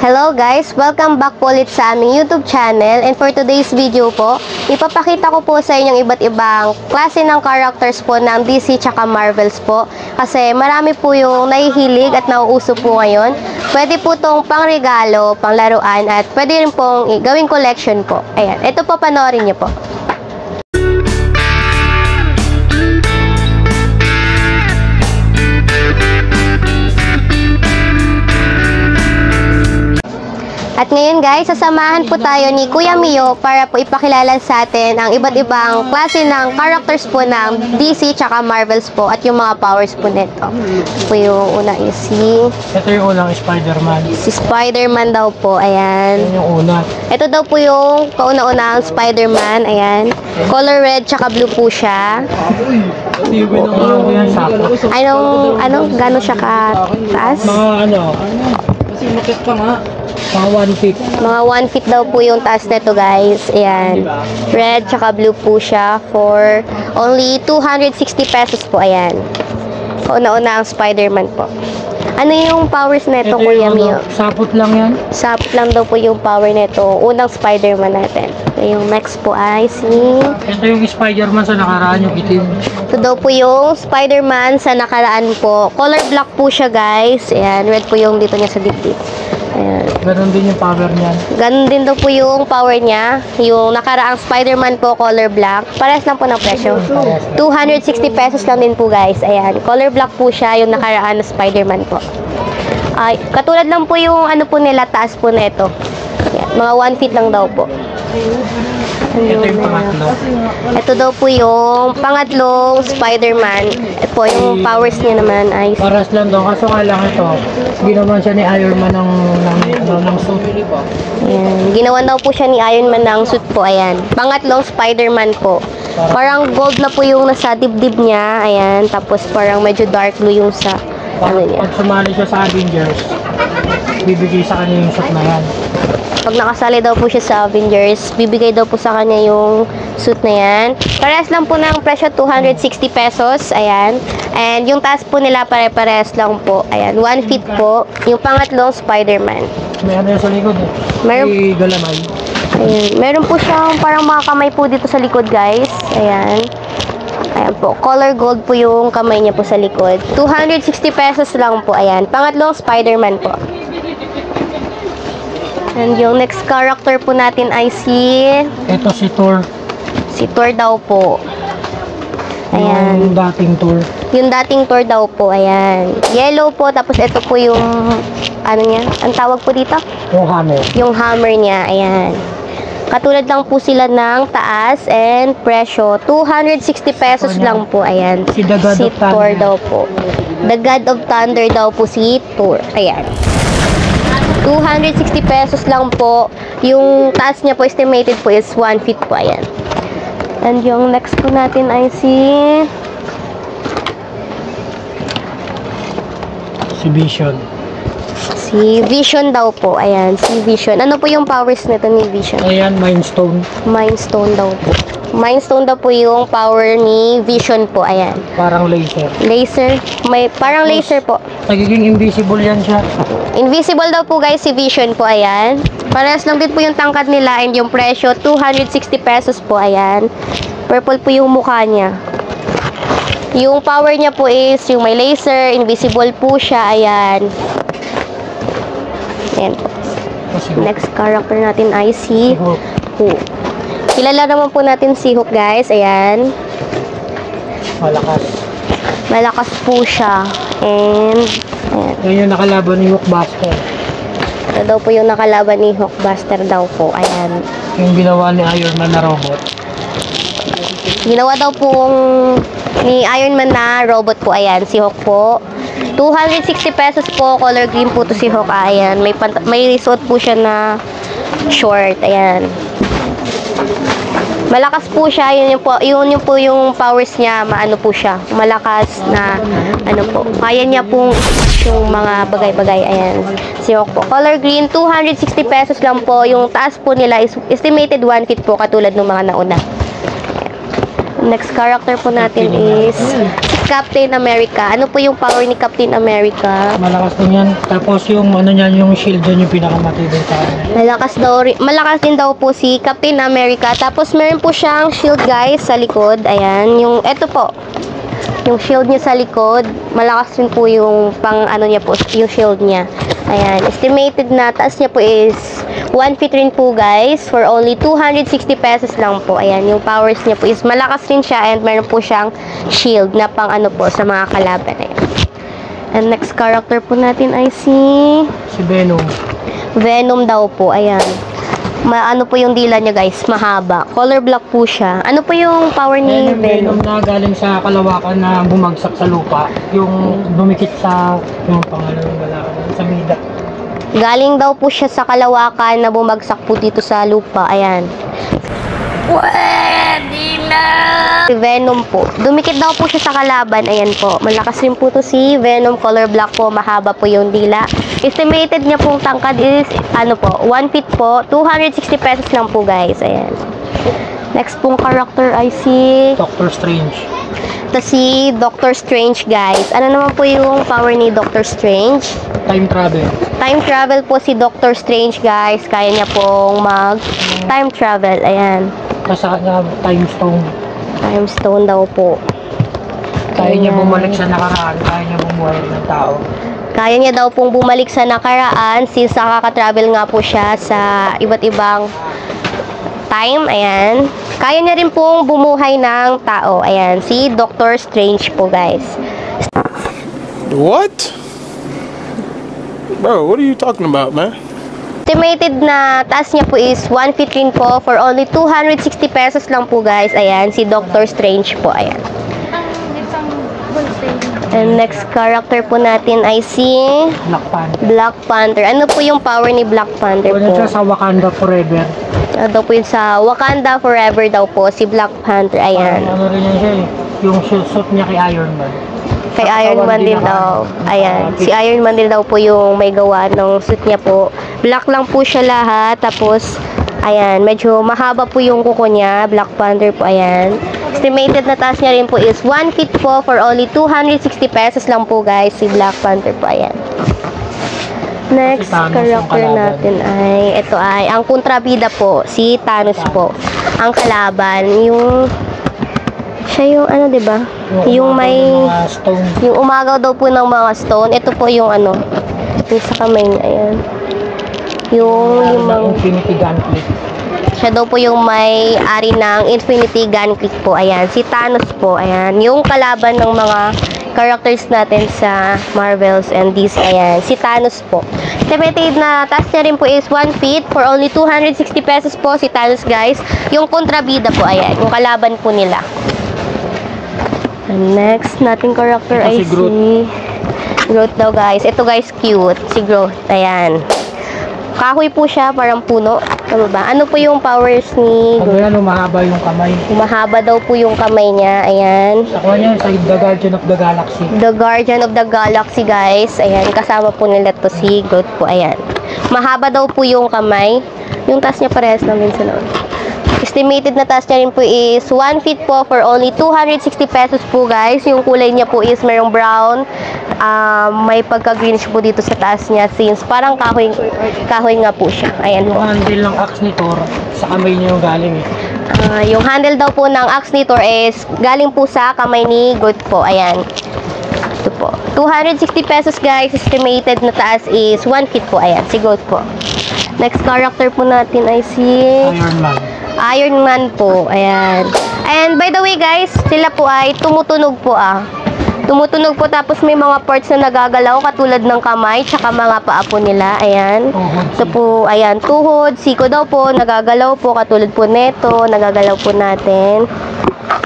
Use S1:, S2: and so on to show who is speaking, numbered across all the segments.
S1: Hello guys! Welcome back po ulit sa aming YouTube channel, and for today's video po, ipapakita ko po sa inyong iba't ibang klase ng characters po ng DC tsaka Marvels po, kasi marami po yung nahihilig at nauuso po ngayon. Pwede po itong pangregalo, panglaruan, at pwede rin pong gawing collection po. Ayan, ito po, panoorin niyo po. At ngayon guys, sasamahan po tayo ni Kuya Mio para po ipakilala sa atin ang iba't ibang klase ng characters po ng DC tsaka Marvels po at yung mga powers po nito. Ito po yung una is
S2: Ito yung unang Spider-Man.
S1: si Spider-Man daw po, ayan.
S2: Yan yung una.
S1: Ito daw po yung kauna-unang Spider-Man, ayan. Color red tsaka blue po siya.
S2: Yan, sakto.
S1: Anong gano'n siya kataas?
S2: Mga kasi makit pa nga. Mga 1 feet.
S1: Mga 1 feet daw po yung taas nito guys. Ayan. Red tsaka blue po siya for only 260 pesos po. Ayan. Kauna-una ang Spider-Man po. Ano yung powers nito, Kuya Mio?
S2: Sapot lang yan.
S1: Sapot lang daw po yung power nito. Unang Spider-Man natin. Yung next po ay si...
S2: Ito yung Spider-Man sa nakaraan, yung itim.
S1: Ito daw po yung Spider-Man sa nakaraan po. Color black po siya guys. Ayan. Red po yung dito niya sa dibdib. Ayan.
S2: Ganon din yung power niyan.
S1: Ganon din daw po yung power niya. Yung nakaraang Spider-Man po, color black. Parehas lang po ng presyo. 260 pesos lang din po guys. Ayan. Color black po siya, yung nakaraan na Spider-Man po. Ay, katulad lang po yung ano po nila, taas po na ito. Ayan. Mga 1 feet lang daw po.
S2: Ito yung pangatlo.
S1: Ito daw po yung pangatlong Spider-Man. Ito po yung powers niya naman ay...
S2: Paras lang daw. Kaso nga lang ito, ginawan siya ni Iron Man ng suit.
S1: Ayan. Ginawan daw po siya ni Iron Man ng suit po. Ayan. Pangatlong Spider-Man po. Parang gold na po yung nasa dibdib niya. Ayan. Tapos parang medyo dark blue yung sa ano niya.
S2: Pag sumali siya sa Avengers, bibigay sa kanya yung suit na yan.
S1: Pag nakasali daw po siya sa Avengers, bibigay daw po sa kanya yung suit na yan. Parehas lang po ng presyo, 260 pesos. Ayan. And yung taas po nila pare-parehas lang po. Ayan, 1 feet po. Yung pangatlong Spider-Man.
S2: May ano yan sa likod eh.
S1: Meron-
S2: May galamay.
S1: Ayan. Meron po siyang parang mga kamay po dito sa likod, guys. Ayan. Ayan po. Color gold po yung kamay niya po sa likod. 260 pesos lang po. Ayan. Pangatlong Spider-Man po. And yung next character po natin ay
S2: Ito si Thor.
S1: si Thor daw po. Ayan.
S2: Yung dating Thor.
S1: Yung dating Thor daw po. Ayan. Yellow po. Tapos ito po yung ano niya? Ang tawag po dito?
S2: Yung hammer.
S1: Yung hammer niya. Ayan. Katulad lang po sila ng taas and presyo. 260 pesos lang po. Ayan.
S2: Si The God of
S1: Thor
S2: Thunder.
S1: daw po. The God of Thunder daw po si Thor. Ayan. 260 pesos lang po. Yung taas niya po estimated po is 1 feet po. Ayan. And yung next po natin ay si
S2: Vision.
S1: Vision daw po. Ayan, si Vision. Ano po yung powers nito ni Vision?
S2: Ayan, Mind Stone.
S1: Mind Stone daw po. Mind Stone daw po yung power ni Vision po. Ayan.
S2: Parang laser.
S1: Laser. May parang laser po.
S2: Nagiging invisible yan siya.
S1: Invisible daw po guys si Vision po. Ayan. Parehas lang din po yung tangkad nila and yung presyo 260 pesos po. Ayan. Purple po yung mukha niya. Yung power niya po is yung may laser. Invisible po siya. Ayan. Ayan po. Next character natin ay si
S2: Hulk.
S1: Hulk. Kilala naman po natin si Hulk guys. Ayan.
S2: Malakas.
S1: Malakas po siya. And ayan.
S2: Yan yung nakalaban ni Hulkbuster.
S1: Ito daw po yung nakalaban ni Hulkbuster daw po. Ayan.
S2: Yung ginawa ni Iron Man na robot.
S1: Ginawa daw pong ni Iron Man na robot po. Ayan. Si Hulk po. 260 pesos po. Color green po to si Hulk. Ayan. May suot po siya na short. Ayan. Malakas po siya, yun yung po yung powers niya, maano po siya, malakas na ano po. Kaya niya pong yung mga bagay-bagay. Ayan. Si Hulk po. Color green, 260 pesos lang po. Yung taas po nila is estimated 1 feet po katulad ng mga nauna. Ayan. Next character po natin is si Captain America. Ano po yung power ni Captain America?
S2: Malakas din yan. Tapos yung ano niyan, yung shield dyan yung pinakamatibay sa kanya.
S1: Malakas din daw po si Captain America. Tapos meron po siyang shield guys sa likod. Ayan, eto po. Yung shield niya sa likod, malakas rin po yung pang ano niya po, yung shield niya. Ayan, estimated na taas niya po is 1 feet rin po guys, for only 260 pesos lang po. Ayan, yung powers niya po is malakas rin siya and meron po siyang shield na pang ano po sa mga kalaban. Ayan. And next character po natin ay si
S2: Venom.
S1: Venom daw po, ayan. Ano po yung dila niya guys, mahaba. Color black po siya. Ano po yung power ni
S2: Yan yung
S1: Venom?
S2: Venom na galing sa kalawakan na bumagsak sa lupa. Yung dumikit sa, yung pangalan ng balakan, sa bida.
S1: Galing daw po siya sa kalawakan na bumagsak po dito sa lupa. Ayan. Pwede na! Si Venom po. Dumikit daw po siya sa kalaban. Ayan po. Malakas rin po to si Venom. Color black po. Mahaba po yung dila. Estimated niya pong tangkad is, ano po, 1 feet po. 260 pesos lang po guys. Ayan. Next pong character ay si...
S2: Doctor Strange.
S1: Ito si Doctor Strange guys. Ano naman po yung power ni Doctor Strange?
S2: Time travel.
S1: Time travel po si Doctor Strange guys. Kaya niya pong mag time travel. Ayan.
S2: Tapos sa kanya, time stone.
S1: Time stone daw po.
S2: Kaya niya
S1: Ayan.
S2: bumalik sa nakaraan. Kaya niya bumuhay ng tao.
S1: Kaya niya daw pong bumalik sa nakaraan since nakaka-travel nga po siya sa iba't ibang time. Ayan. Kaya niya rin pong bumuhay ng tao. Ayan. Si Doctor Strange po guys.
S3: What? Bro, what are you talking about, man?
S1: Estimated na taas niya po is 1 feet rin po for only 260 pesos lang po guys. Ayan, si Doctor Strange po. Ayan. And next character po natin ay si
S2: Black Panther.
S1: Black Panther. Ano po yung power ni Black Panther
S2: Ano siya
S1: po?
S2: sa Wakanda Forever.
S1: Ano daw po yun sa Wakanda Forever daw po, si Black Panther. Ayan.
S2: Ano rin yan siya eh. Yung suit niya kay Iron Man.
S1: Kay Iron Man din daw. Ayan. Si Iron Man din daw po yung may gawa ng suit niya po. Black lang po siya lahat. Tapos, ayan. Medyo mahaba po yung kuko niya. Black Panther po. Ayan. Estimated na taas niya rin po is 1 feet po for only 260 pesos lang po guys. Si Black Panther po. Ayan. Next
S2: Si Thanos yung
S1: character
S2: kalaban.
S1: natin ay, ito ay, ang kontrabida po. Si Thanos po. Ang kalaban. Yung, siya yung ano, diba? Yung may...
S2: mga stone.
S1: Yung umagaw daw po ng mga stone. Ito po yung ano. Yung sa kamay niya. Ayan. Yung limang...
S2: Infinity Gauntlet.
S1: Siya daw po yung may-ari ng Infinity Gauntlet po. Ayan. Si Thanos po. Ayan. Yung kalaban ng mga characters natin sa Marvels and DC. Ayan. Si Thanos po. Estimated na taas niya rin po is 1 feet for only 260 pesos po si Thanos guys. Yung kontrabida po. Ayan. Yung kalaban po nila. And next nating character
S2: Ito
S1: ay
S2: si Groot.
S1: Groot daw guys. Ito guys cute. Si Groot. Ayan. Kahoy po siya. Parang puno. Tama ba? Ano po yung powers ni
S2: Sabi
S1: Groot?
S2: yan, mahaba yung kamay.
S1: Mahaba daw po yung kamay niya. Ayan.
S2: Nakuha niya sa The Guardian of the Galaxy.
S1: The Guardian of the Galaxy guys. Ayan. Kasama po nila to si Groot po. Ayan. Mahaba daw po yung kamay. Yung taas niya parehas lang din sa loob. Estimated na taas niya rin po is 1 feet po for only 260 pesos po guys. Yung kulay niya po is merong brown. May pagka-greenish po dito sa taas niya since parang kahoy nga po siya. Ayan
S2: Yung
S1: po.
S2: handle ng axe ni Thor, sa kamay niya yung galing eh.
S1: Yung handle daw po ng axe ni Thor is galing po sa kamay ni Groot po. Ayan. Ito po. 260 pesos guys. Estimated na taas is 1 feet po. Ayan. Si Groot po. Next character po natin ay si
S2: Iron Man.
S1: Iron Man po. Ayan. And by the way guys, sila po ay tumutunog po Tumutunog po tapos may mga parts na nagagalaw katulad ng kamay tsaka mga paa po nila. Ayan. Ito po, ayan, tuhod, siko daw po, nagagalaw po katulad po neto, nagagalaw po natin.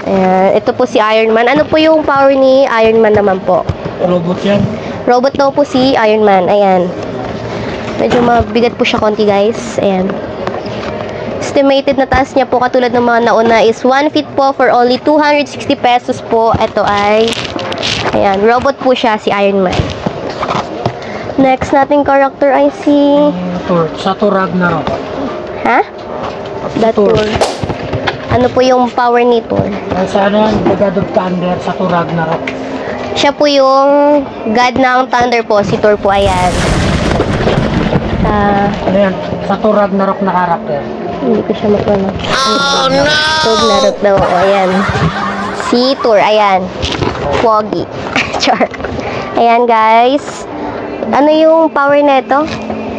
S1: Ayan. Ito po si Iron Man. Ano po yung power ni Iron Man naman po?
S2: Robot yan.
S1: Robot daw po si Iron Man. Ayan. Medyo mabigat po siya konti guys. Ayan. Estimated na taas niya po katulad ng mga nauna is 1 feet po for only 260 pesos po. Ito ay, ayan, robot po siya, si Iron Man. Next nating character ay si...
S2: Thor. Sa Thor Ragnarok.
S1: Ha? The
S2: Thor.
S1: Thor. Ano po yung power ni Thor?
S2: Sa ano yan, The God of Thunder sa Thor Ragnarok.
S1: Siya po yung god ng Thunder po, si Thor po, ayan.
S2: Ano yan? Sa Thor Ragnarok na karakter.
S1: Hindi ko siya mapano. Oh no! Thor Ragnarok daw, ayan. Si Thor, ayan. Pogi. Char. Ayan guys. Ano yung power neto?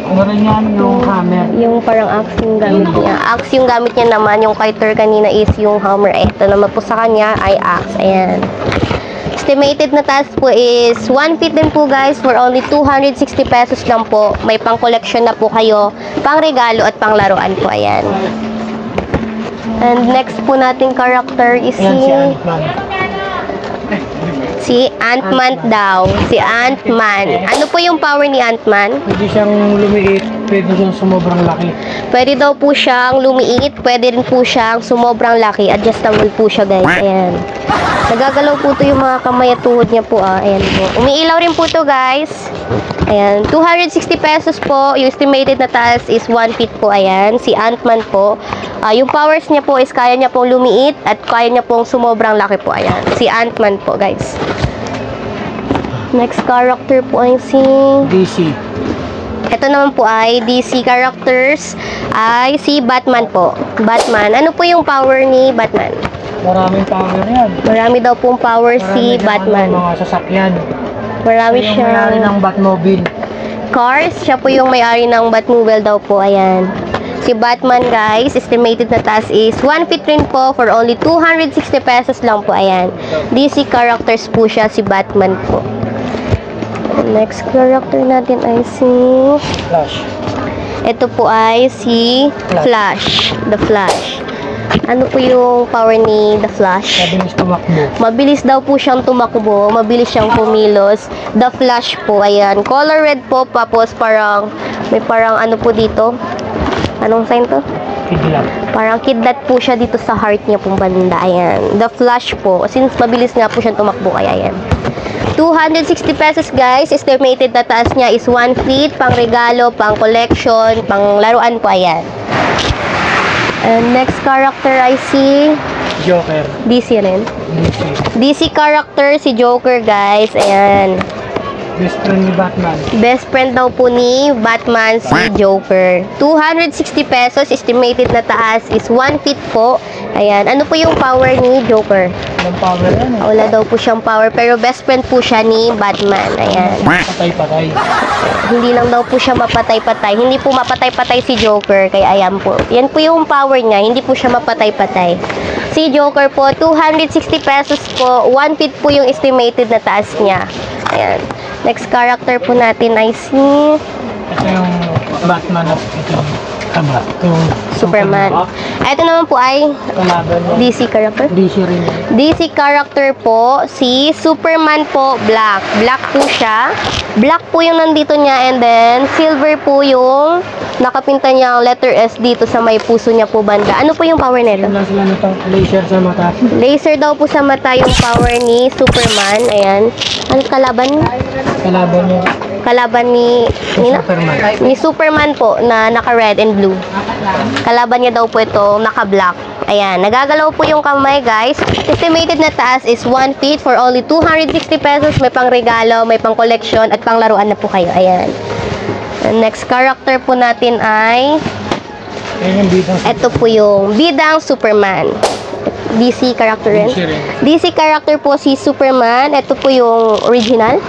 S2: Ano rin yan? Yung hammer.
S1: Yung parang axe yung gamit niya. Axe yung gamit niya naman. Yung kay Thor kanina is yung hammer. Ito naman po sa kanya ay axe. Ayan. Estimated na task po is 1 feet din po guys for only 260 pesos lang po. May pang collection na po kayo, pang regalo at pang laruan po. Ayan. And next po nating character is
S2: Ayan,
S1: si Ant-Man daw. Si Ant-Man. Ano po yung power ni Ant-Man?
S2: Pwede siyang lumiit, pwede siyang sumobrang laki.
S1: Pwede daw po siyang lumiit, pwede rin po siyang sumobrang laki. Adjustable po siya guys. Ayan. Nagagalaw po ito yung mga kamay at tuhod niya po. Ayan po. Umiilaw rin po ito guys. Ayan. 260 pesos po. Yung estimated na taas is 1 feet po. Ayan. Si Ant-Man po. Yung powers niya po is kaya niya pong lumiit at kaya niya pong sumobrang laki po. Ayan. Si Ant-Man po guys. Next character po ay si
S2: DC.
S1: ito naman po ay DC characters ay si Batman po. Batman. Ano po yung power ni Batman?
S2: Maraming power yan.
S1: Marami daw pong power si Batman.
S2: Mga sasakyan.
S1: Marami
S2: Siya yung
S1: siyang
S2: may-ari ng Batmobile.
S1: cars. Siya po yung may-ari ng Batmobile daw po. Ayan. Si Batman guys, estimated na taas is 1 feet rin po for only 260 pesos lang po. Ayan. DC characters po siya, si Batman po. Next character natin ay si
S2: Flash.
S1: ito po ay si Flash. The Flash. Ano po yung power ni The Flash?
S2: Mabilis tumakbo.
S1: Mabilis daw po siyang tumakbo, mabilis siyang kumilos. The Flash po, ayan. Color red po, tapos parang, may parang ano po dito. Anong sign to?
S2: Kidlat.
S1: Parang kidlat po siya dito sa heart niya pong banda, ayan. The Flash po, since mabilis nga po siyang tumakbo, kaya ayan. 260 pesos guys, estimated na taas niya is 1 feet, pang regalo, pang collection, pang laruan po, ayan. And next character ay si
S2: Joker.
S1: DC rin.
S2: DC.
S1: DC character si Joker guys. Ayan.
S2: Best friend ni Batman.
S1: Best friend daw po ni Batman si Joker. 260 pesos. Estimated na taas is 1 feet po. Ayan. Ano po yung power ni Joker?
S2: Walang power yan eh.
S1: Wala daw po siyang power. Pero best friend po siya ni Batman. Ayan.
S2: Patay-patay.
S1: Hindi lang daw po siya mapatay-patay. Hindi po mapatay-patay si Joker. Kaya ayan po. Yan po yung power niya. Hindi po siya mapatay-patay. Si Joker po, 260 pesos po. 1 feet po yung estimated na taas niya. Ayan. Next character po natin ay si
S2: Ito yung Batman at ito yung Kabra. Ito yung
S1: Superman. Ito naman po ay
S2: Kalaban niya.
S1: DC character.
S2: DC rin yan.
S1: DC character po, si Superman po, black. Black po siya. Black po yung nandito niya and then silver po yung nakapinta niya ang letter S dito sa may puso niya po banda. Ano po yung power nito?
S2: Yun lang sila nito. Laser sa mata.
S1: Laser daw po sa mata yung power ni Superman. Ayan. Ano kalaban?
S2: Kalaban niya.
S1: Kalaban ni
S2: Superman.
S1: ni Superman po na naka red and blue. Kalaban niya daw po ito naka-black. Ayan, nagagalaw po yung kamay guys. Estimated na taas is 1 feet for only 260 pesos. May pang regalo, may pang collection at pang laruan na po kayo. Ayan. And next character po natin ay
S2: Yan yung bidang sa
S1: ito po yung bidang Superman. DC character rin.
S2: DC rin.
S1: DC character po si Superman. Ito po yung original.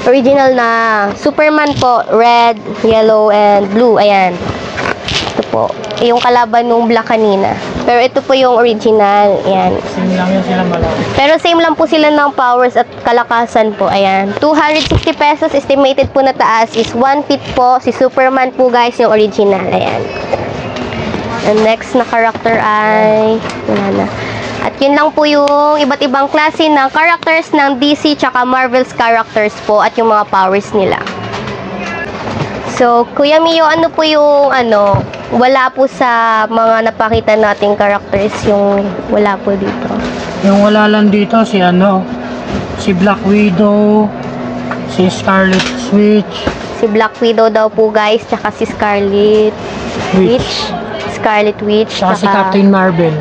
S1: Original na Superman po. Red, yellow, and blue. Ayan. Ito po. Yung kalaban nung black kanina. Pero ito po yung original. Ayan.
S2: Same lang yun sila malaki.
S1: Pero same lang po sila ng powers at kalakasan po. Ayan. 260 pesos. Estimated po na taas is 1 feet po. Si Superman po guys yung original. Ayan. And next na character ay wala na. At yun lang po yung iba't ibang klase ng characters ng DC tsaka Marvel's characters po at yung mga powers nila. So, Kuya Mio, ano po yung wala po sa mga napakita nating characters yung wala po dito?
S2: Yung wala lang dito si Black Widow, si Scarlet Witch,
S1: Si Black Widow daw po guys, tsaka si Scarlet Witch. Scarlet Witch,
S2: saka si Captain Marvel.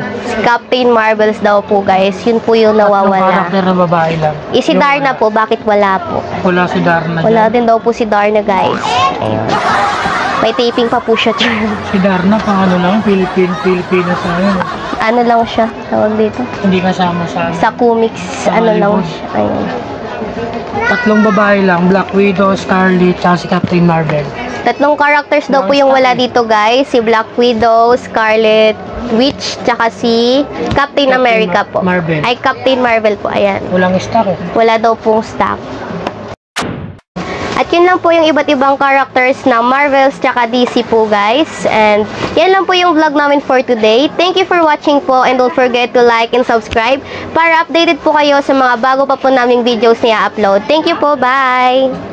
S1: Captain Marvels daw po guys. Yun po yung
S2: Tatlong
S1: nawawala.
S2: karakter na babae lang.
S1: Si
S2: Yung
S1: Darna po, bakit wala po?
S2: Wala si Darna
S1: Wala
S2: dyan.
S1: din daw po si Darna guys. Ayun. May taping pa po siya dyan.
S2: Si Darna, pang ano lang, Filipino sa yun.
S1: Ano lang siya, tawag dito?
S2: Hindi kasama sa
S1: Sa comics,
S2: Sa
S1: ano lang
S2: Hollywood.
S1: siya. Ayun.
S2: Tatlong babae lang, Black Widow, Scarlet, tsaka si Captain Marvel.
S1: Tatlong characters daw po yung wala dito guys. Si Black Widow, Scarlet Witch, tsaka si Captain America po.
S2: Marvel.
S1: Ay, Captain Marvel po. Ayan.
S2: Walang stock eh.
S1: Wala daw pong stock. At yun lang po yung iba't ibang characters ng Marvels tsaka DC po guys. And yan lang po yung vlog namin for today. Thank you for watching po and don't forget to like and subscribe para updated po kayo sa mga bago pa po naming videos na i-upload. Thank you po. Bye!